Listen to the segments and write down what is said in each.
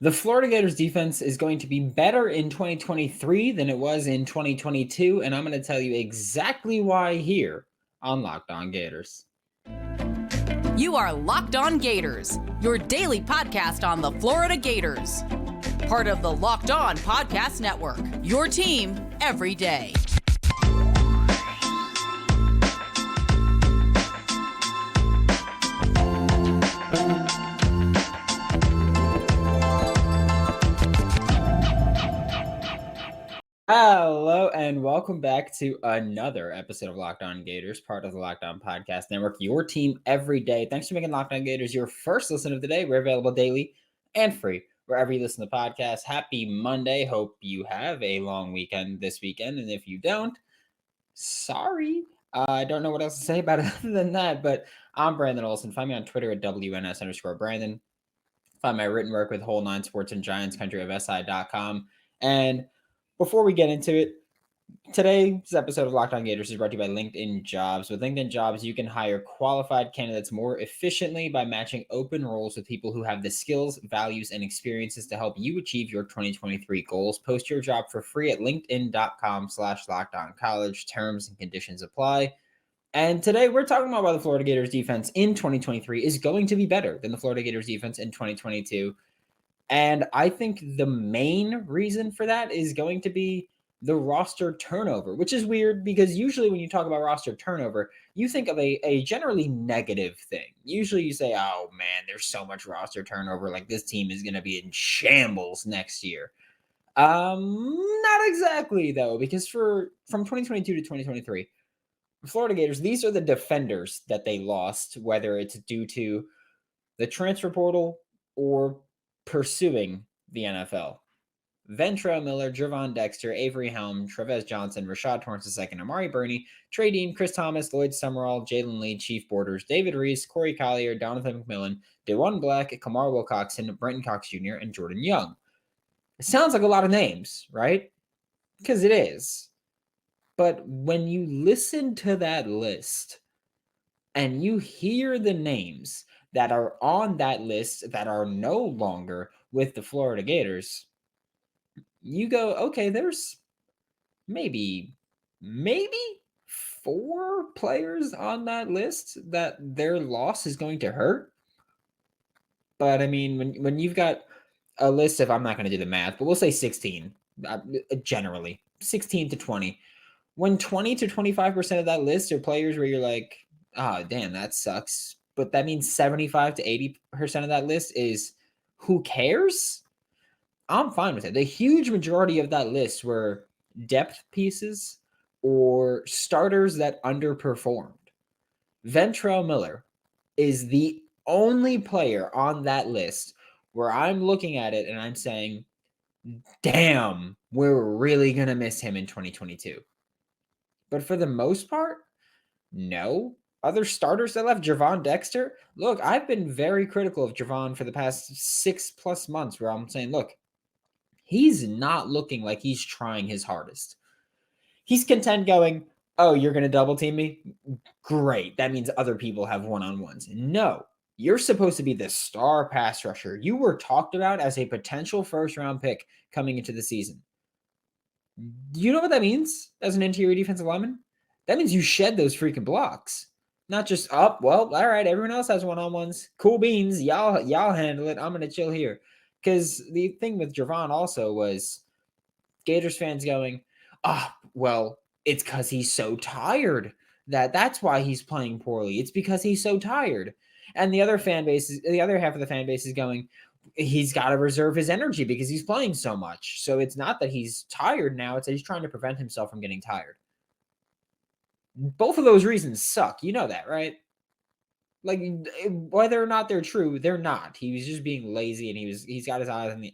The Florida Gators defense is going to be better in 2023 than it was in 2022, and I'm going to tell you exactly why here on Locked On Gators. You are Locked On Gators, your daily podcast on the Florida Gators. Part of the Locked On Podcast Network, your team every day. Hello and welcome back to another episode of Locked On Gators, part of the Locked On Podcast Network, your team every day. Thanks for making Locked On Gators your first listen of the day. We're available daily and free wherever you listen to podcasts. Happy Monday. Hope you have a long weekend this weekend. And if you don't, sorry. I don't know what else to say about it other than that, but I'm Brandon Olson. Find me on Twitter at WNS_Brandon. Find my written work with Whole Nine Sports and Giants Country of SI.com. And before we get into it, today's episode of Locked On Gators is brought to you by LinkedIn Jobs. With LinkedIn Jobs, you can hire qualified candidates more efficiently by matching open roles with people who have the skills, values, and experiences to help you achieve your 2023 goals. Post your job for free at linkedin.com/LockedOnCollege. Terms and conditions apply. And today we're talking about why the Florida Gators defense in 2023 is going to be better than the Florida Gators defense in 2022. And I think the main reason for that is going to be the roster turnover, which is weird because usually when you talk about roster turnover, you think of a generally negative thing. Usually you say, oh man, there's so much roster turnover. Like this team is going to be in shambles next year. Not exactly though, because from 2022 to 2023, Florida Gators, these are the defenders that they lost, whether it's due to the transfer portal or pursuing the NFL. Ventrell Miller, Gervon Dexter, Avery Helm, Trevez Johnson, Rashad Torrance II, Amari Burney, Trey Dean, Chris Thomas, Lloyd Summerall, Jalen Lee, Chief Borders, David Reese, Corey Collier, Donovan McMillan, DeJuan Black, Kamar Wilcoxon, Brenton Cox Jr., and Jordan Young. It sounds like a lot of names, right? Because it is. But when you listen to that list and you hear the names that are on that list that are no longer with the Florida Gators, you go, okay, there's maybe 4 players on that list that their loss is going to hurt. But I mean, when you've got a list of, I'm not going to do the math, but we'll say 16, generally 16 to 20. When 20 to 25% of that list are players where you're like, oh, damn, that sucks. But that means 75 to 80% of that list is who cares? I'm fine with it. The huge majority of that list were depth pieces or starters that underperformed. Ventrell Miller is the only player on that list where I'm looking at it and I'm saying, damn, we're really going to miss him in 2022. But for the most part, no. Other starters that left, Gervon Dexter. Look, I've been very critical of Gervon for the past 6+ months where I'm saying, look, he's not looking like he's trying his hardest. He's content going, oh, you're going to double team me? Great. That means other people have one-on-ones. No, you're supposed to be the star pass rusher. You were talked about as a potential first-round pick coming into the season. Do you know what that means as an interior defensive lineman? That means you shed those freaking blocks. Not just up, well, all right, everyone else has one-on-ones. Cool beans. Y'all handle it. I'm going to chill here. Because the thing with Gervon also was Gators fans going, well, it's because he's so tired. That's why he's playing poorly. It's because he's so tired. And the other half of the fan base is going, he's got to reserve his energy because he's playing so much. So it's not that he's tired now. It's that he's trying to prevent himself from getting tired. Both of those reasons suck. You know that, right? Like, whether or not they're true, they're not. He was just being lazy, and he had his eyes on the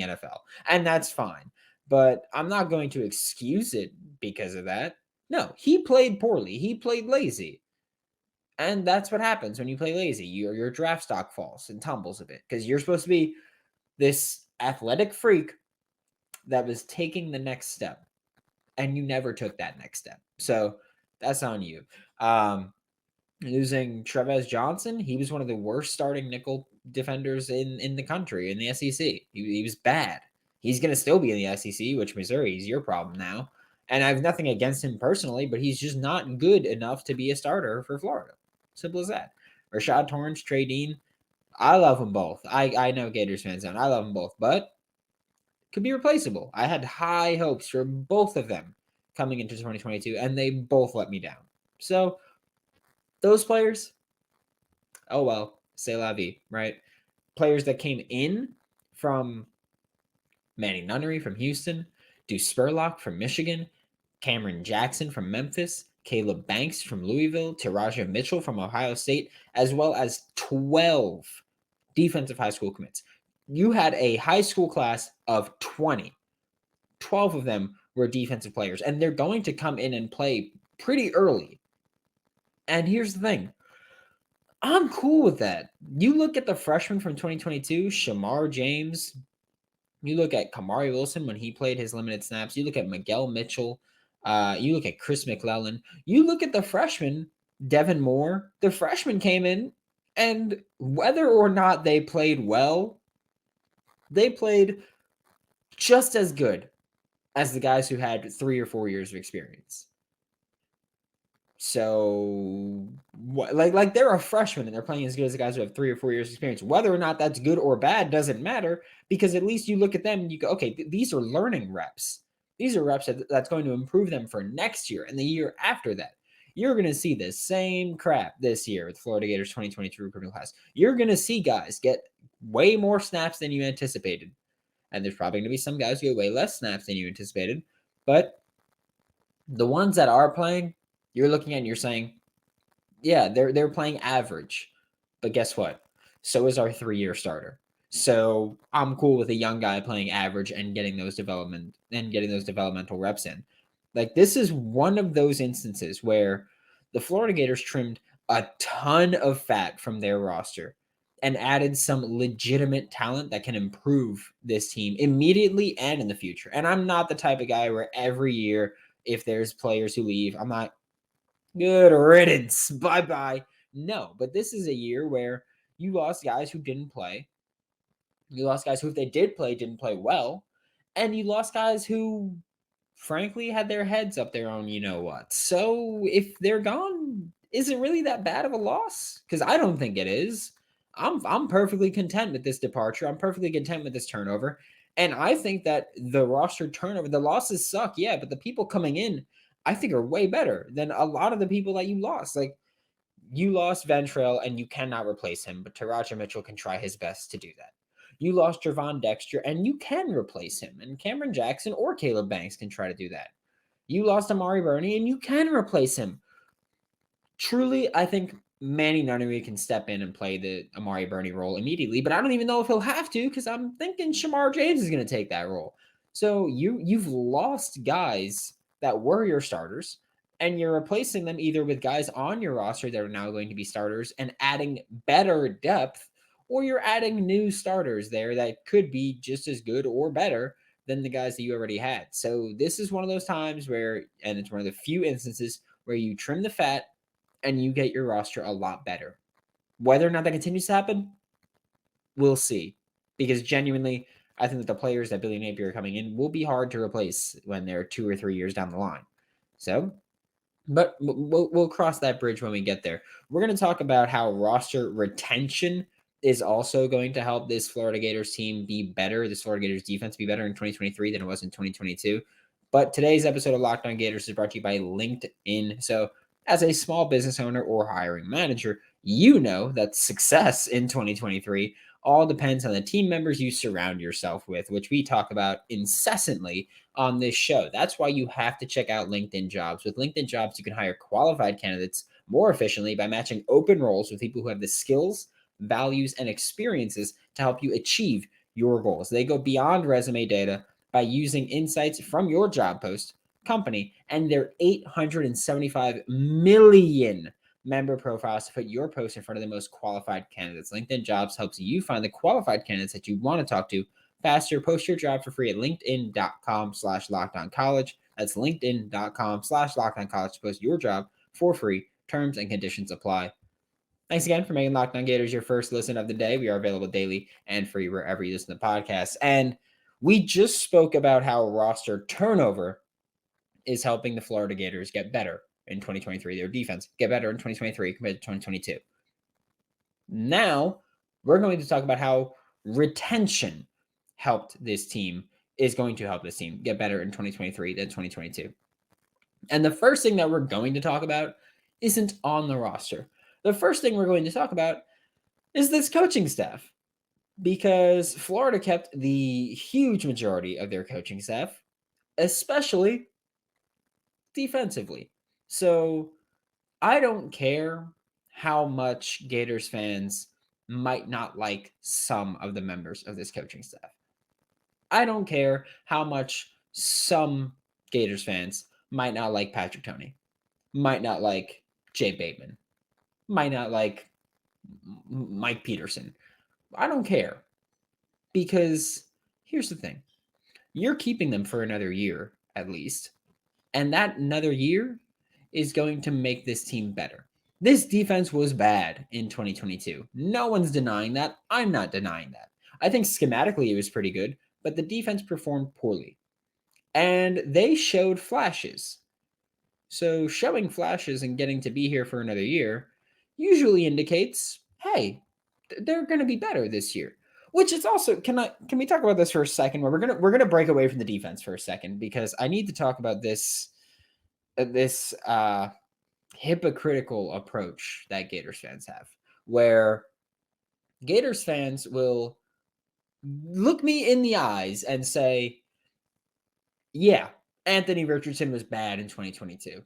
NFL, and that's fine. But I'm not going to excuse it because of that. No, he played poorly. He played lazy. And that's what happens when you play lazy. Your draft stock falls and tumbles a bit because you're supposed to be this athletic freak that was taking the next step, and you never took that next step. So that's on you. Losing Trevez Johnson, he was one of the worst starting nickel defenders in the country, in the SEC. He was bad. He's going to still be in the SEC, which Missouri is your problem now. And I have nothing against him personally, but he's just not good enough to be a starter for Florida. Simple as that. Rashad Torrance, Trey Dean, I love them both. I know Gators fans don't. I love them both, but could be replaceable. I had high hopes for both of them coming into 2022, and they both let me down. So those players, oh well, c'est la vie, right? Players that came in from Manny Nunnery from Houston, Deuce Spurlock from Michigan, Cameron Jackson from Memphis, Caleb Banks from Louisville, Taraja Mitchell from Ohio State, as well as 12 defensive high school commits. You had a high school class of 20. 12 of them were defensive players, and they're going to come in and play pretty early. And here's the thing. I'm cool with that. You look at the freshmen from 2022, Shamar James. You look at Kamari Wilson when he played his limited snaps. You look at Miguel Mitchell. You look at Chris McClellan. You look at the freshmen, Devin Moore. The freshmen came in, and whether or not they played well, they played just as good as the guys who had 3 or 4 years of experience. So, like they're a freshman and they're playing as good as the guys who have 3 or 4 years experience. Whether or not that's good or bad doesn't matter, because at least you look at them and you go, okay, these are learning reps. These are reps that's going to improve them for next year and the year after that. You're going to see the same crap this year with Florida Gators 2022 recruiting class. You're going to see guys get way more snaps than you anticipated. And there's probably going to be some guys who get way less snaps than you anticipated. But the ones that are playing, you're looking at and you're saying, yeah, they're playing average. But guess what? So is our 3-year starter. So I'm cool with a young guy playing average and getting those developmental reps in. Like, this is one of those instances where the Florida Gators trimmed a ton of fat from their roster and added some legitimate talent that can improve this team immediately and in the future. And I'm not the type of guy where every year, if there's players who leave, I'm not, good riddance, bye-bye. No, but this is a year where you lost guys who didn't play. You lost guys who, if they did play, didn't play well. And you lost guys who, frankly, had their heads up their own you-know-what. So if they're gone, is it really that bad of a loss? Because I don't think it is. I'm perfectly content with this departure. I'm perfectly content with this turnover. And I think that the roster turnover, the losses suck, yeah, but the people coming in, I think, are way better than a lot of the people that you lost. Like, you lost Ventrell and you cannot replace him, but Taraja Mitchell can try his best to do that. You lost Gervon Dexter and you can replace him, and Cameron Jackson or Caleb Banks can try to do that. You lost Amari Burney and you can replace him. Truly, I think Manny Nunnery can step in and play the Amari Burney role immediately, but I don't even know if he'll have to, because I'm thinking Shamar James is going to take that role. So you've lost guys that were your starters, and you're replacing them either with guys on your roster that are now going to be starters and adding better depth, or you're adding new starters there that could be just as good or better than the guys that you already had. So this is one of those times where, and it's one of the few instances where you trim the fat and you get your roster a lot better. Whether or not that continues to happen, we'll see. Because genuinely, I think that the players that Billy Napier are coming in will be hard to replace when they're 2 or 3 years down the line. So, but we'll cross that bridge when we get there. We're going to talk about how roster retention is also going to help this Florida Gators team be better, this Florida Gators defense be better in 2023 than it was in 2022. But today's episode of Locked On Gators is brought to you by LinkedIn. So, as a small business owner or hiring manager, you know that success in 2023 all depends on the team members you surround yourself with, which we talk about incessantly on this show. That's why you have to check out LinkedIn Jobs. With LinkedIn Jobs, you can hire qualified candidates more efficiently by matching open roles with people who have the skills, values, and experiences to help you achieve your goals. They go beyond resume data by using insights from your job post, company, and their 875 million member profiles to put your post in front of the most qualified candidates. LinkedIn Jobs helps you find the qualified candidates that you want to talk to faster. Post your job for free at linkedin.com/lockedoncollege. That's linkedin.com/lockedoncollege to post your job for free. Terms and conditions apply. Thanks again for making Locked On Gators your first listen of the day. We are available daily and free wherever you listen to podcasts. And we just spoke about how roster turnover is helping the Florida Gators get better in 2023. Their defense get better in 2023 compared to 2022. Now, we're going to talk about how retention is going to help this team get better in 2023 than 2022. And the first thing that we're going to talk about isn't on the roster. The first thing we're going to talk about is this coaching staff, because Florida kept the huge majority of their coaching staff, especially defensively. So I don't care how much Gators fans might not like some of the members of this coaching staff. I don't care how much some Gators fans might not like Patrick Toney, might not like Jay Bateman, might not like Mike Peterson. I don't care, because here's the thing. You're keeping them for another year at least, and that another year is going to make this team better. This defense was bad in 2022. No one's denying that. I'm not denying that. I think schematically it was pretty good, but the defense performed poorly. And they showed flashes. So showing flashes and getting to be here for another year usually indicates, hey, they're going to be better this year. Which is also, can we talk about this for a second? Where we're gonna break away from the defense for a second, because I need to talk about this hypocritical approach that Gators fans have, where Gators fans will look me in the eyes and say, yeah, Anthony Richardson was bad in 2022,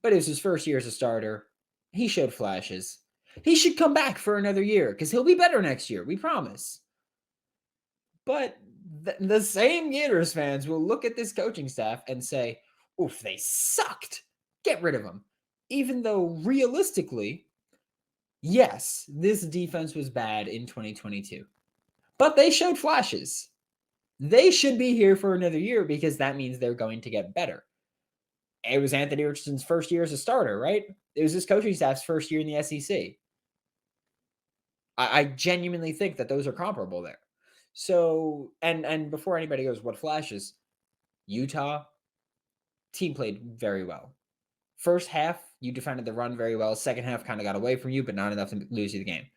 but it was his first year as a starter. He showed flashes. He should come back for another year because he'll be better next year. We promise. But the same Gators fans will look at this coaching staff and say, oof, they sucked. Get rid of them. Even though realistically, yes, this defense was bad in 2022. But they showed flashes. They should be here for another year because that means they're going to get better. It was Anthony Richardson's first year as a starter, right? It was his coaching staff's first year in the SEC. I genuinely think that those are comparable there. So, and before anybody goes, what flashes? Utah team played very well. First half, you defended the run very well. Second half kind of got away from you, but not enough to lose you the game.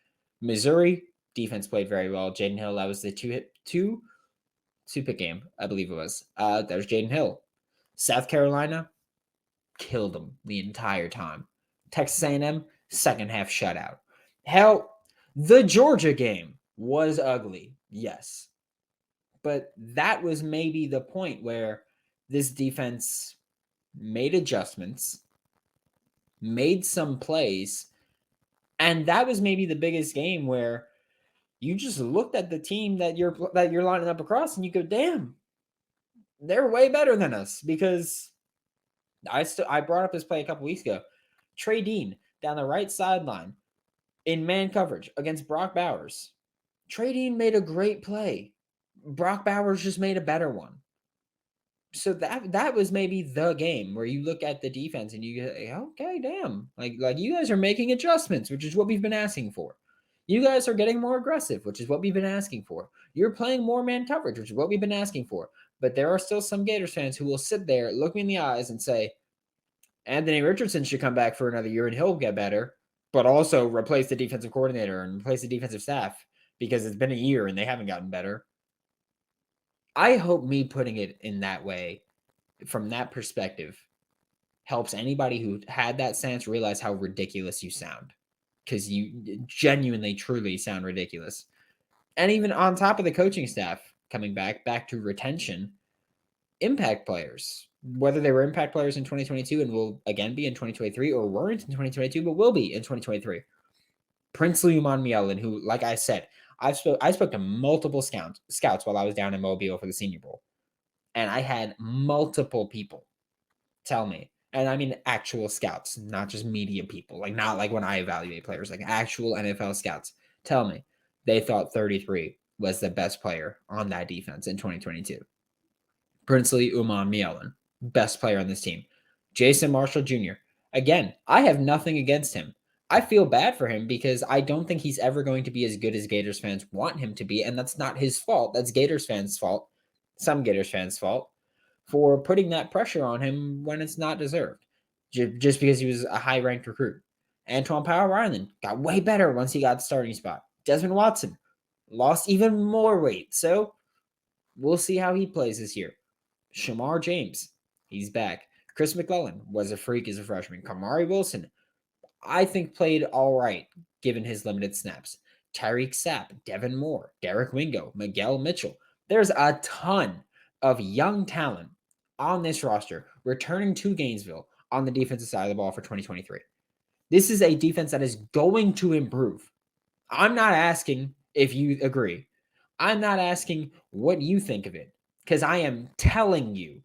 Missouri, defense played very well. Jaden Hill, that was the two-pick game, I believe it was. There's Jaden Hill. South Carolina, killed them the entire time. Texas A&M, second half shutout. Hell, the Georgia game was ugly, yes. But that was maybe the point where this defense made adjustments, made some plays, and that was maybe the biggest game where you just looked at the team that you're lining up across and you go, damn, they're way better than us. Because I brought up this play a couple weeks ago. Trey Dean down the right sideline in man coverage against Brock Bowers. Trey Dean made a great play. Brock Bowers just made a better one. So that was maybe the game where you look at the defense and you go, okay, damn. Like you guys are making adjustments, which is what we've been asking for. You guys are getting more aggressive, which is what we've been asking for. You're playing more man coverage, which is what we've been asking for. But there are still some Gators fans who will sit there, look me in the eyes and say, Anthony Richardson should come back for another year and he'll get better, but also replace the defensive coordinator and replace the defensive staff because it's been a year and they haven't gotten better. I hope me putting it in that way, from that perspective, helps anybody who had that stance realize how ridiculous you sound, because you genuinely, truly sound ridiculous. And even on top of the coaching staff coming back to retention, impact players, whether they were impact players in 2022 and will again be in 2023, or weren't in 2022 but will be in 2023. Princely Umanmielen, who, like I said, I spoke to multiple scouts while I was down in Mobile for the Senior Bowl, and I had multiple people tell me, and I mean actual scouts, not just media people, like not like when I evaluate players, like actual NFL scouts tell me they thought 33 was the best player on that defense in 2022. Princely Umanmielen, best player on this team. Jason Marshall Jr. Again, I have nothing against him. I feel bad for him because I don't think he's ever going to be as good as Gators fans want him to be. And that's not his fault. That's Gators fans' fault. Some Gators fans' fault for putting that pressure on him when it's not deserved. Just because he was a high ranked recruit. Antoine Power Island got way better once he got the starting spot. Desmond Watson lost even more weight. So we'll see how he plays this year. Shamar James, he's back. Chris McClellan was a freak as a freshman. Kamari Wilson, I think played all right given his limited snaps. Tyreek Sapp, Devin Moore, Derek Wingo, Miguel Mitchell. There's a ton of young talent on this roster returning to Gainesville on the defensive side of the ball for 2023. This is a defense that is going to improve. I'm not asking if you agree. I'm not asking what you think of it because I am telling you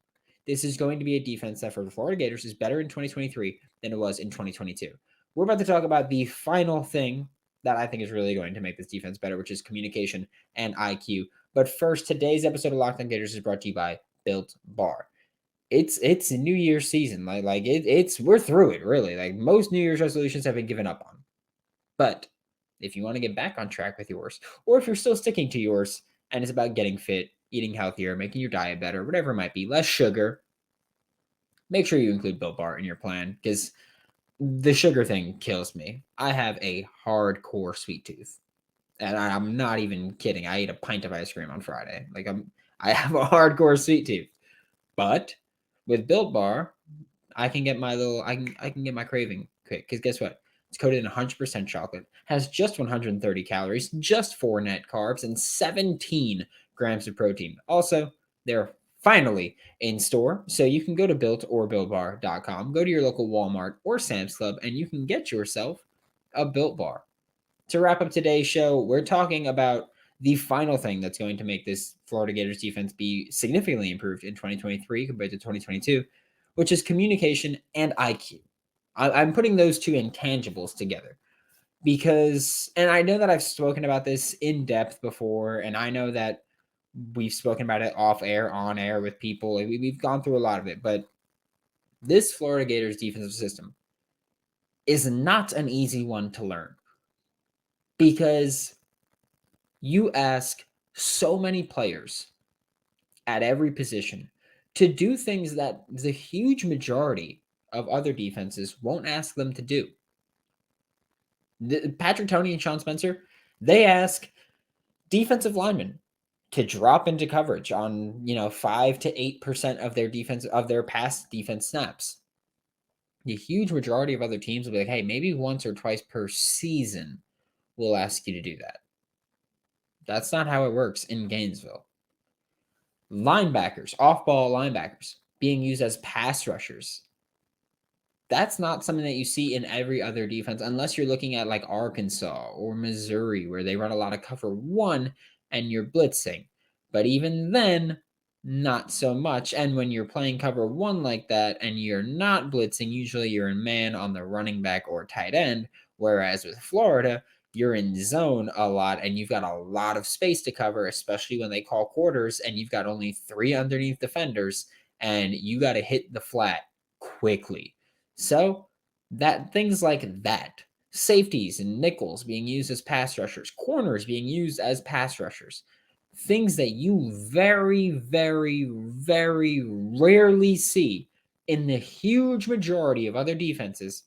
this is going to be a defense that for the Florida Gators is better in 2023 than it was in 2022. We're about to talk about the final thing that I think is really going to make this defense better, which is communication and IQ. But first, today's episode of Locked On Gators is brought to you by Built Bar. It's a New Year's season. We're through it, really. Like most New Year's resolutions have been given up on. But if you want to get back on track with yours, or if you're still sticking to yours and it's about getting fit, eating healthier, making your diet better, whatever it might be, less sugar, make sure you include Built Bar in your plan because the sugar thing kills me. I have a hardcore sweet tooth. And I'm not even kidding. I ate a pint of ice cream on Friday. I have a hardcore sweet tooth. But with Built Bar, I can get I can get my craving quick. Because guess what? It's coated in 100% chocolate, has just 130 calories, just 4 net carbs, and 17 grams of protein. Also, they're finally in store, so you can go to Built or BuiltBar.com, go to your local Walmart or Sam's Club, and you can get yourself a Built Bar. To wrap up today's show, we're talking about the final thing that's going to make this Florida Gators defense be significantly improved in 2023 compared to 2022, which is communication and IQ. I'm putting those two intangibles together because, and I know that I've spoken about this in depth before, and I know that we've spoken about it off air, on air with people. We've gone through a lot of it, but this Florida Gators defensive system is not an easy one to learn because you ask so many players at every position to do things that the huge majority of other defenses won't ask them to do. Patrick Toney and Sean Spencer, they ask defensive linemen to drop into coverage on 5 to 8% of their defense of their past defense snaps. The huge majority of other teams will be like, hey, maybe once or twice per season we'll ask you to do that. That's not how it works in Gainesville. Linebackers, off-ball linebackers, being used as pass rushers. That's not something that you see in every other defense unless you're looking at like Arkansas or Missouri where they run a lot of cover one and you're blitzing. But even then, not so much. And when you're playing cover one like that and you're not blitzing, usually you're in man on the running back or tight end. Whereas with Florida, you're in zone a lot and you've got a lot of space to cover, especially when they call quarters and you've got only 3 underneath defenders and you got to hit the flat quickly. So that things like that, safeties and nickels being used as pass rushers, corners being used as pass rushers, things that you very, very, very rarely see in the huge majority of other defenses,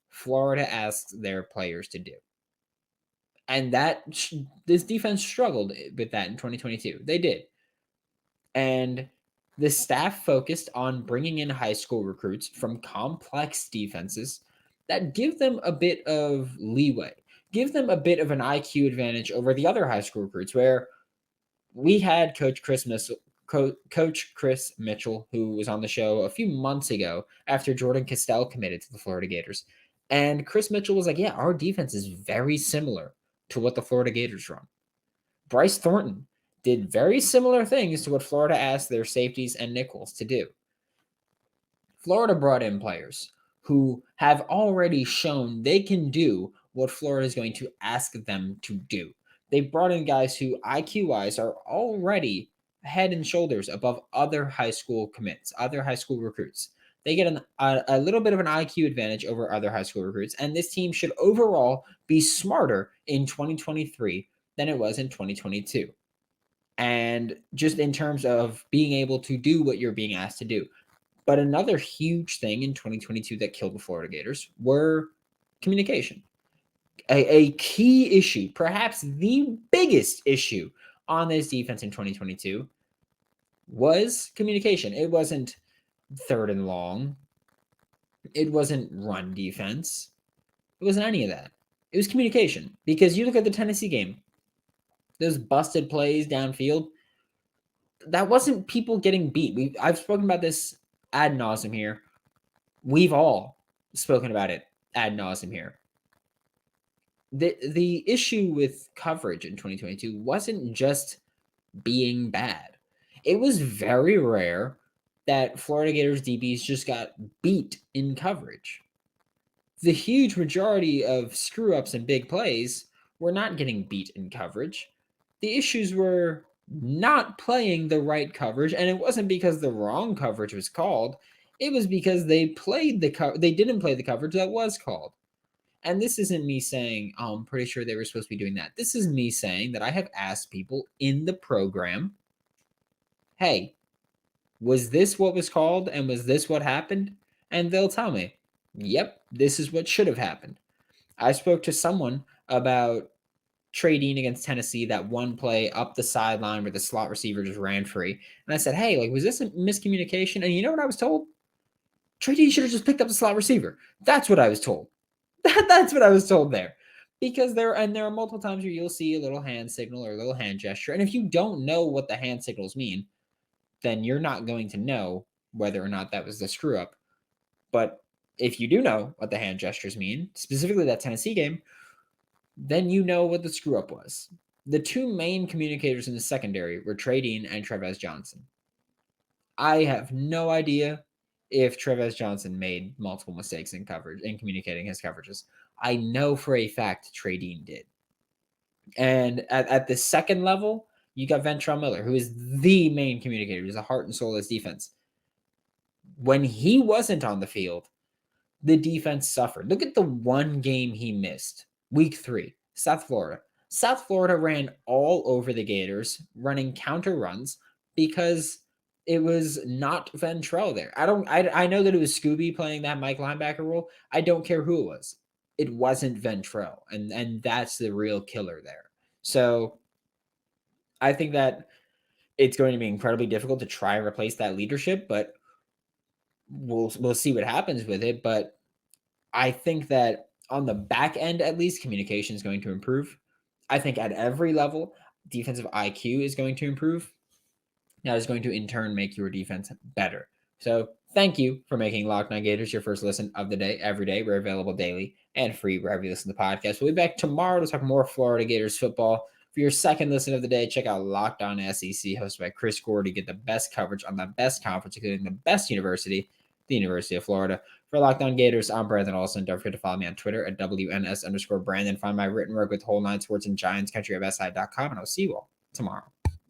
Florida asks their players to do. And this defense struggled with that in 2022. They did. And the staff focused on bringing in high school recruits from complex defenses that give them a bit of leeway, give them a bit of an IQ advantage over the other high school recruits, where we had Coach Chris Mitchell, who was on the show a few months ago after Jordan Castell committed to the Florida Gators. And Chris Mitchell was like, yeah, our defense is very similar to what the Florida Gators run. Bryce Thornton did very similar things to what Florida asked their safeties and nickels to do. Florida brought in players who have already shown they can do what Florida is going to ask them to do. They brought in guys who IQ-wise are already head and shoulders above other high school commits, other high school recruits. They get a little bit of an IQ advantage over other high school recruits, and this team should overall be smarter in 2023 than it was in 2022. And just in terms of being able to do what you're being asked to do. But another huge thing in 2022 that killed the Florida Gators were communication. A key issue, perhaps the biggest issue on this defense in 2022 was communication. It wasn't third and long. It wasn't run defense. It wasn't any of that. It was communication. Because you look at the Tennessee game, those busted plays downfield, that wasn't people getting beat. I've spoken about this ad nauseum here. We've all spoken about it ad nauseum here. The issue with coverage in 2022 wasn't just being bad. It was very rare that Florida Gators DBs just got beat in coverage. The huge majority of screw-ups and big plays were not getting beat in coverage. The issues were not playing the right coverage, and it wasn't because the wrong coverage was called. It was because they didn't play the coverage that was called. And this isn't me saying, oh, I'm pretty sure they were supposed to be doing that. This is me saying that I have asked people in the program, hey, was this what was called and was this what happened? And they'll tell me, yep, this is what should have happened. I spoke to someone about Trey Dean against Tennessee, that one play up the sideline where the slot receiver just ran free. And I said, hey, like, was this a miscommunication? And you know what I was told? Trey Dean should have just picked up the slot receiver. That's what I was told. That's what I was told there. Because there are multiple times where you'll see a little hand signal or a little hand gesture. And if you don't know what the hand signals mean, then you're not going to know whether or not that was the screw up. But if you do know what the hand gestures mean, specifically that Tennessee game, then you know what the screw up was. The two main communicators in the secondary were Trey Dean and Trevez Johnson. I have no idea if Trevez Johnson made multiple mistakes in coverage in communicating his coverages. I know for a fact Trey Dean did. And at the second level, you got Ventrell Miller, who is the main communicator. He's the heart and soul of this defense. When he wasn't on the field, the defense suffered. Look at the one game he missed. Week 3, South Florida. South Florida ran all over the Gators, running counter runs because it was not Ventrell there. I know that it was Scooby playing that Mike linebacker role. I don't care who it was. It wasn't Ventrell, and that's the real killer there. So I think that it's going to be incredibly difficult to try and replace that leadership, but we'll see what happens with it. But I think that on the back end, at least, communication is going to improve. I think at every level, defensive IQ is going to improve. That is going to, in turn, make your defense better. So thank you for making Locked On Gators your first listen of the day, every day. We're available daily and free wherever you listen to the podcast. We'll be back tomorrow to talk more Florida Gators football. For your second listen of the day, check out Locked On SEC, hosted by Chris Gordy. Get the best coverage on the best conference, including the best university, the University of Florida. For Locked On Gators, I'm Brandon Olson. Don't forget to follow me on Twitter at WNS_Brandon. Find my written work with Whole Nine Sports and Giants Country at SI.com, and I'll see you all tomorrow.